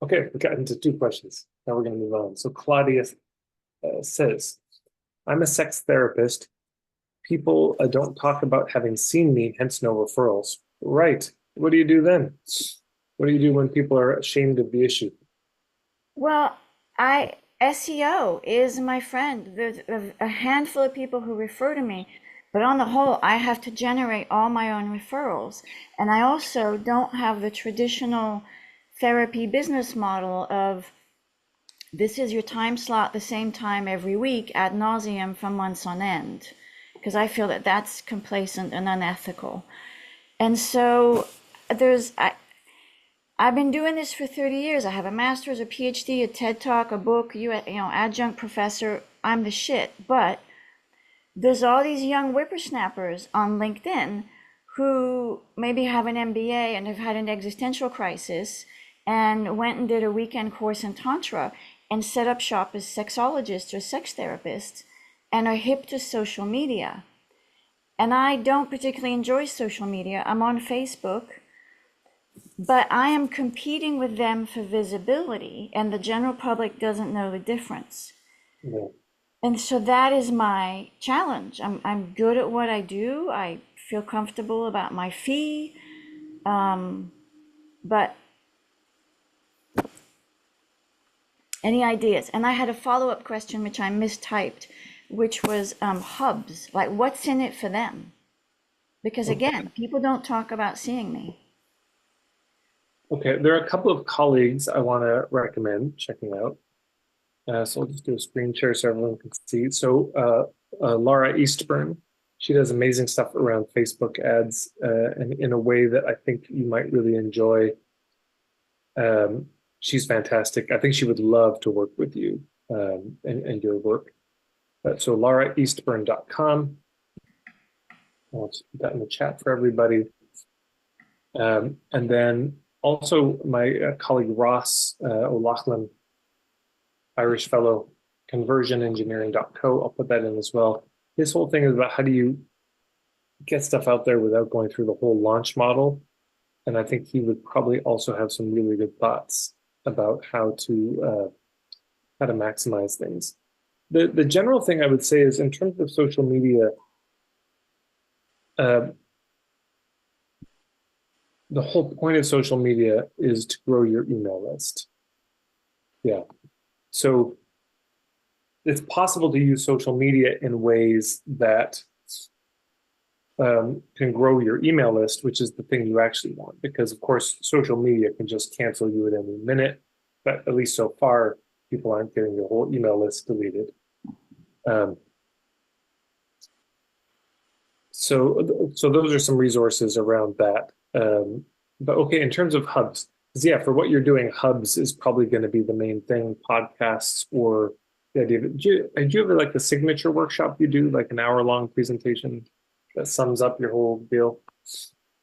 Okay, we got into two questions. Now we're going to move on. So Claudia says, I'm a sex therapist. People don't talk about having seen me, hence no referrals. Right. What do you do then? What do you do when people are ashamed of the issue? Well, I SEO is my friend. There's a handful of people who refer to me, but on the whole, I have to generate all my own referrals. And I also don't have the traditional therapy business model of this is your time slot the same time every week ad nauseum for months on end, because I feel that that's complacent and unethical. And so I've been doing this for 30 years. I have a master's, a PhD, a TED Talk, a book, adjunct professor. I'm the shit. But there's all these young whippersnappers on LinkedIn who maybe have an MBA and have had an existential crisis and went and did a weekend course in Tantra and set up shop as sexologists or sex therapists and are hip to social media. And I don't particularly enjoy social media. I'm on Facebook, but I am competing with them for visibility, and the general public doesn't know the difference. Yeah. And so that is my challenge. I'm good at what I do. I feel comfortable about my fee. But any ideas? And I had a follow-up question which I mistyped, which was hubs. Like, what's in it for them? Because again, people don't talk about seeing me. Okay, there are a couple of colleagues I want to recommend checking out. So I'll just do a screen share so everyone can see. So Laura Eastburn, she does amazing stuff around Facebook ads and in a way that I think you might really enjoy. Um, she's fantastic. I think she would love to work with you and your work. So lauraeastburn.com. I'll just put that in the chat for everybody. And then also my colleague Ross O'Loughlin, Irish fellow, conversionengineering.co. I'll put that in as well. His whole thing is about how do you get stuff out there without going through the whole launch model. And I think he would probably also have some really good thoughts about how to maximize things. The general thing I would say is in terms of social media, uh, the whole point of social media is to grow your email list. Yeah. So it's possible to use social media in ways that can grow your email list, which is the thing you actually want. Because, of course, social media can just cancel you at any minute. But at least so far, people aren't getting their whole email list deleted. Um, so those are some resources around that. But okay, in terms of hubs, yeah, for what you're doing, hubs is probably going to be the main thing. Podcasts or the idea of, do you have like the signature workshop you do, like an hour-long presentation that sums up your whole deal?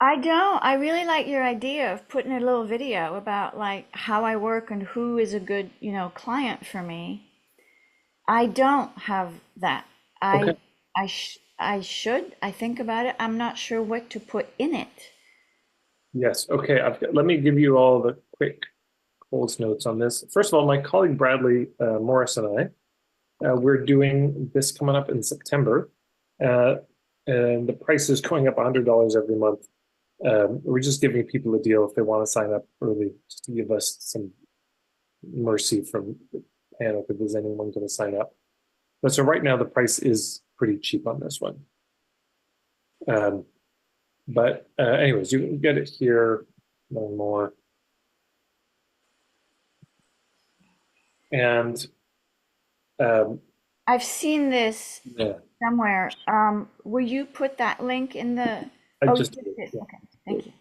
I don't. I really like your idea of putting a little video about like how I work and who is a good, client for me. I don't have that. Okay. I should. I think about it. I'm not sure what to put in it. Yes. Okay. Let me give you all the quick Coles notes on this. First of all, my colleague Bradley Morris and we're doing this coming up in September, uh, and the price is going up $100 every month. We're just giving people a deal if they want to sign up early, just to give us some mercy from the panic if there's anyone going to sign up. But so right now the price is pretty cheap on this one. But anyways, you can get it here, no more. And I've seen this yeah, somewhere. Will you put that link in the? I Oh, you just just did. yeah. Okay, thank you.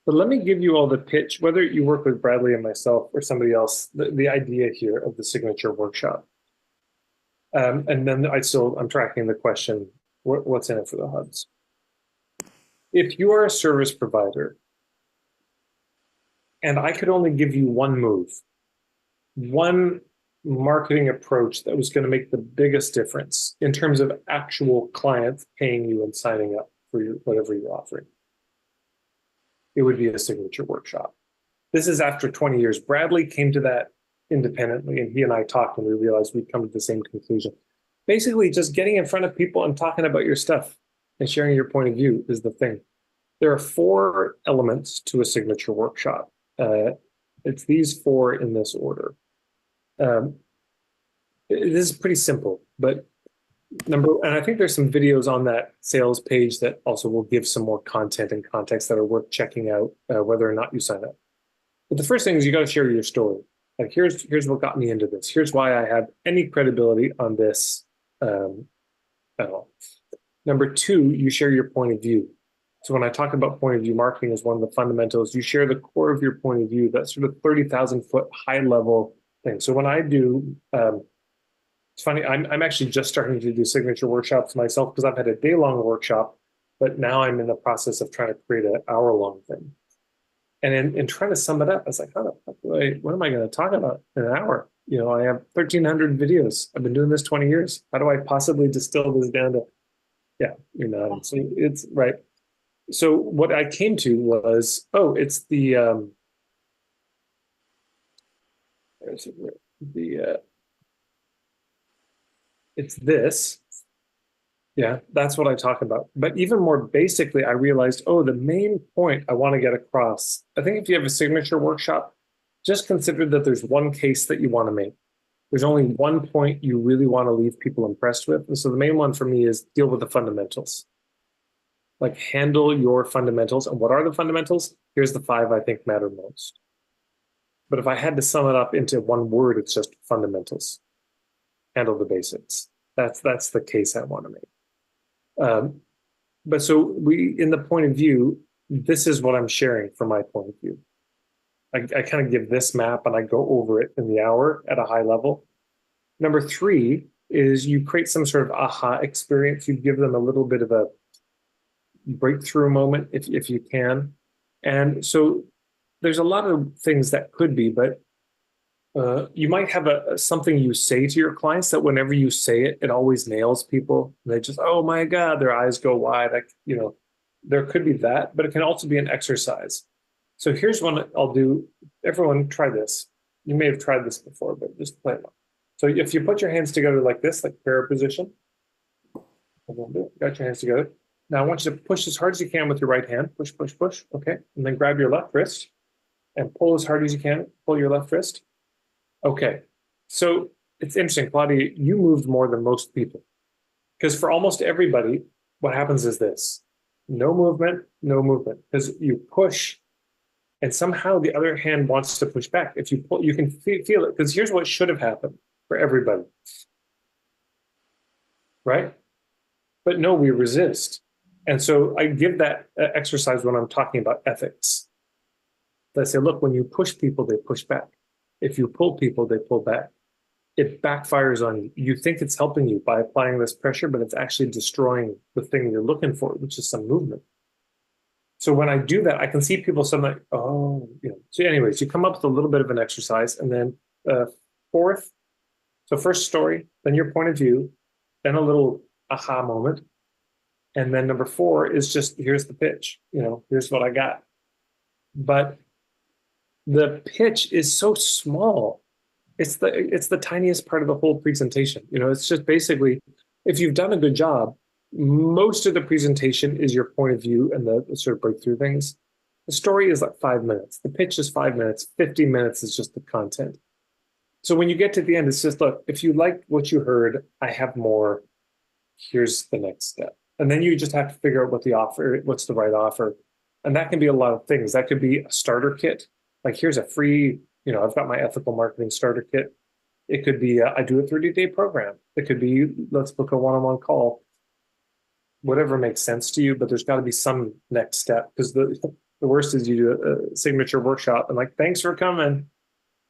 But let me give you all the pitch, whether you work with Bradley and myself or somebody else, the idea here of the signature workshop. And then I'm tracking the question, what's in it for the hubs? If you are a service provider and I could only give you one move, one marketing approach that was going to make the biggest difference in terms of actual clients paying you and signing up for whatever you're offering, it would be a signature workshop. This is after 20 years. Bradley came to that independently, and he and I talked, and we realized we'd come to the same conclusion. Basically, just getting in front of people and talking about your stuff and sharing your point of view is the thing. There are four elements to a signature workshop. It's these four in this order. Um, this is pretty simple, but and I think there's some videos on that sales page that also will give some more content and context that are worth checking out, whether or not you sign up. But the first thing is you got to share your story. Like here's what got me into this. Here's why I have any credibility on this at all. Number two, you share your point of view. So when I talk about point of view marketing as one of the fundamentals, you share the core of your point of view, that sort of 30,000 foot high level thing. So when I do, it's funny, I'm actually just starting to do signature workshops myself because I've had a day-long workshop, but now I'm in the process of trying to create an hour-long thing. And in trying to sum it up, I was like, how the fuck what am I going to talk about in an hour? You know, I have 1,300 videos. I've been doing this 20 years. How do I possibly distill this down to, yeah, you're not. So it's right. So what I came to was, oh, it's the it's this. Yeah, that's what I talk about. But even more basically, I realized, oh, the main point I want to get across. I think if you have a signature workshop, just consider that there's one case that you want to make. There's only one point you really want to leave people impressed with. And so the main one for me is deal with the fundamentals. Like handle your fundamentals. And what are the fundamentals? Here's the five I think matter most. But if I had to sum it up into one word, it's just fundamentals. Handle the basics. That's the case I want to make. But so in the point of view, this is what I'm sharing from my point of view. I kind of give this map and I go over it in the hour at a high level. Number three is you create some sort of aha experience. You give them a little bit of a breakthrough moment if you can. And so there's a lot of things that could be, but you might have something you say to your clients that whenever you say it, it always nails people. They just, oh my God, their eyes go wide. There could be that, but it can also be an exercise. So here's one I'll do. Everyone try this. You may have tried this before, but just play it. So if you put your hands together like this, like prayer position, got your hands together. Now I want you to push as hard as you can with your right hand. Push, push, push. Okay. And then grab your left wrist and pull as hard as you can. Pull your left wrist. Okay. So it's interesting, Claudia, you moved more than most people. Because for almost everybody, what happens is this. No movement, no movement. Because you push and somehow the other hand wants to push back. If you pull, you can feel it. Because here's what should have happened for everybody. Right? But no, we resist. And so I give that exercise when I'm talking about ethics. I say, look, when you push people, they push back. If you pull people, they pull back. It backfires on you. You think it's helping you by applying this pressure, but it's actually destroying the thing you're looking for, which is some movement. So when I do that, I can see people something like, oh, So anyways, you come up with a little bit of an exercise, and then fourth, so first story, then your point of view, then a little aha moment. And then number four is just, here's the pitch, here's what I got. But the pitch is so small. It's the tiniest part of the whole presentation. It's just basically, if you've done a good job, most of the presentation is your point of view and the sort of breakthrough things. The story is like 5 minutes. The pitch is 5 minutes. 50 minutes is just the content. So when you get to the end, it's just, look, if you like what you heard, I have more. Here's the next step. And then you just have to figure out what's the right offer. And that can be a lot of things. That could be a starter kit. Like here's a free, I've got my ethical marketing starter kit. It could be, I do a 30-day program. It could be, let's book a one-on-one call. Whatever makes sense to you, but there's got to be some next step, because the worst is you do a signature workshop and like, thanks for coming.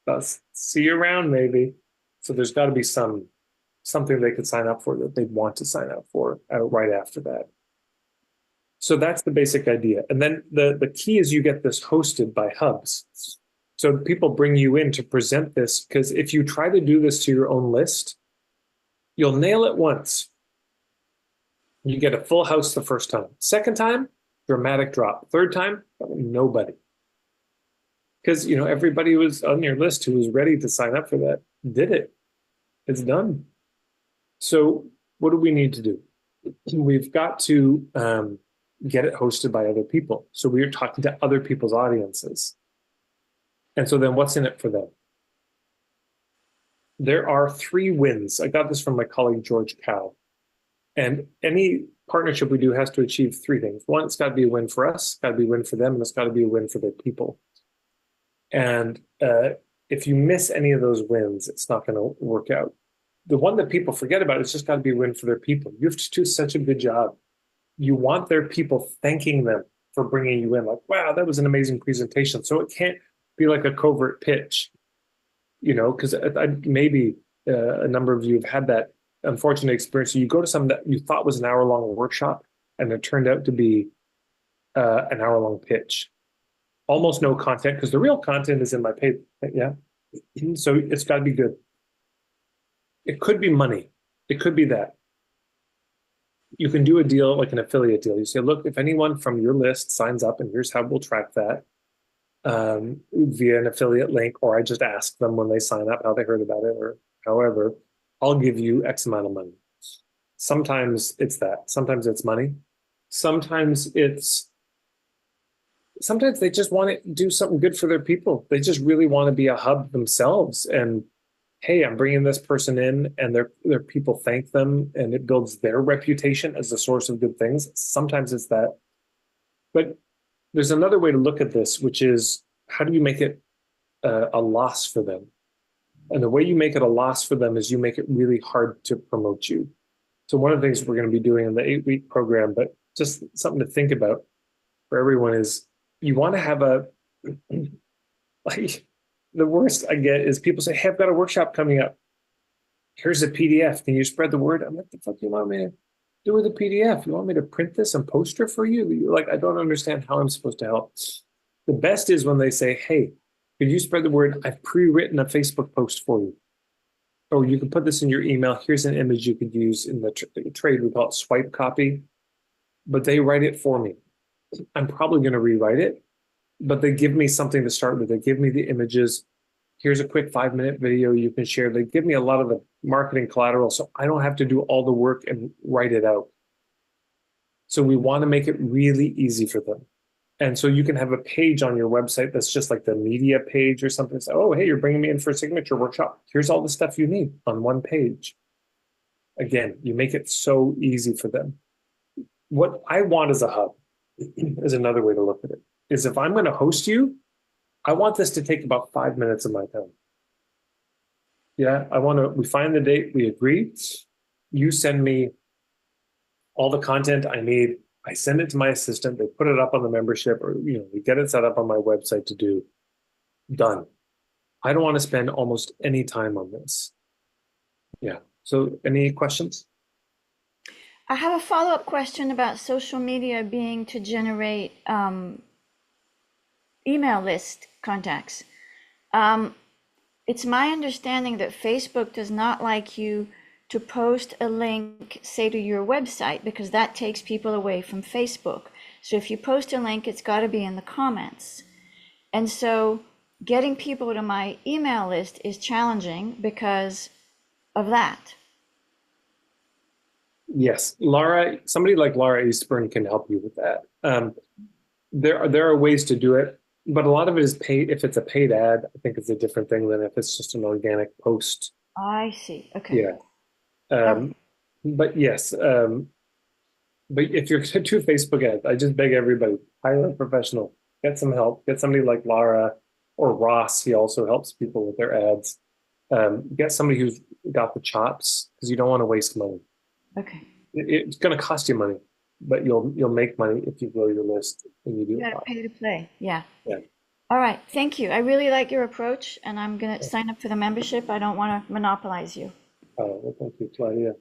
I'll see you around maybe. So there's got to be something they could sign up for that they'd want to sign up for right after that. So that's the basic idea. And then the key is you get this hosted by hubs. So people bring you in to present this, because if you try to do this to your own list, you'll nail it once. You get a full house the first time. Second time, dramatic drop. Third time, nobody. because everybody was on your list who was ready to sign up for that did it. It's done. So what do we need to do? We've got to get it hosted by other people. So we are talking to other people's audiences. And so then what's in it for them? There are 3 wins. I got this from my colleague, George Cow. And any partnership we do has to achieve 3 things. One, it's got to be a win for us, it's got to be a win for them, and it's got to be a win for their people. And if you miss any of those wins, it's not going to work out. The one that people forget about is just got to be a win for their people. You have to do such a good job. You want their people thanking them for bringing you in, like, wow, that was an amazing presentation. So it can't be like a covert pitch, because maybe a number of you have had that unfortunate experience. So you go to something that you thought was an hour-long workshop, and it turned out to be an hour-long pitch. Almost no content, because the real content is in my paper. Yeah. So it's got to be good. It could be money. It could be that. You can do a deal like an affiliate deal. You say, look, if anyone from your list signs up, and here's how we'll track that via an affiliate link, or I just ask them when they sign up how they heard about it, or however, I'll give you X amount of money. Sometimes it's that. Sometimes it's money. Sometimes they just want to do something good for their people. They just really want to be a hub themselves. And hey, I'm bringing this person in, and their people thank them, and it builds their reputation as a source of good things. Sometimes it's that. But there's another way to look at this, which is, how do you make it a loss for them? And the way you make it a loss for them is you make it really hard to promote you. So one of the things we're going to be doing in the 8-week program, but just something to think about for everyone, is you want to have like, the worst I get is people say, hey, I've got a workshop coming up. Here's a PDF. Can you spread the word? I'm like, the fuck do you want me to do with a PDF? You want me to print this and poster for you? You're like, I don't understand how I'm supposed to help. The best is when they say, hey, could you spread the word? I've pre-written a Facebook post for you. Or you can put this in your email. Here's an image you could use in the trade. We call it swipe copy. But they write it for me. I'm probably going to rewrite it, but they give me something to start with. They give me the images. Here's a quick 5-minute video you can share. They give me a lot of the marketing collateral, so I don't have to do all the work and write it out. So we want to make it really easy for them. And so you can have a page on your website that's just like the media page or something. So, oh, hey, you're bringing me in for a signature workshop. Here's all the stuff you need on one page. Again, you make it so easy for them. What I want as a hub is another way to look at it, is if I'm going to host you, I want this to take about 5 minutes of my time. Yeah, we find the date, we agree. You send me all the content I need. I send it to my assistant. They put it up on the membership, or, we get it set up on my website to do. Done. I don't want to spend almost any time on this. Yeah. So any questions? I have a follow-up question about social media being to generate email list contacts. It's my understanding that Facebook does not like you to post a link, say, to your website, because that takes people away from Facebook. So if you post a link, it's got to be in the comments. And so getting people to my email list is challenging because of that. Yes, somebody like Laura Eastburn can help you with that. There are ways to do it, but a lot of it is paid. If it's a paid ad, I think it's a different thing than if it's just an organic post. I see. Okay. Yeah. But yes, but if you're going to do Facebook ads, I just beg everybody, hire a professional, get some help, get somebody like Lara or Ross. He also helps people with their ads. Get somebody who's got the chops, because you don't want to waste money. Okay. It's going to cost you money, but you'll make money if you grow your list and you do You it. got to pay to play. Yeah. Yeah. All right. Thank you. I really like your approach, and I'm going to sign up for the membership. I don't want to monopolize you. Well, thank you, Claudia.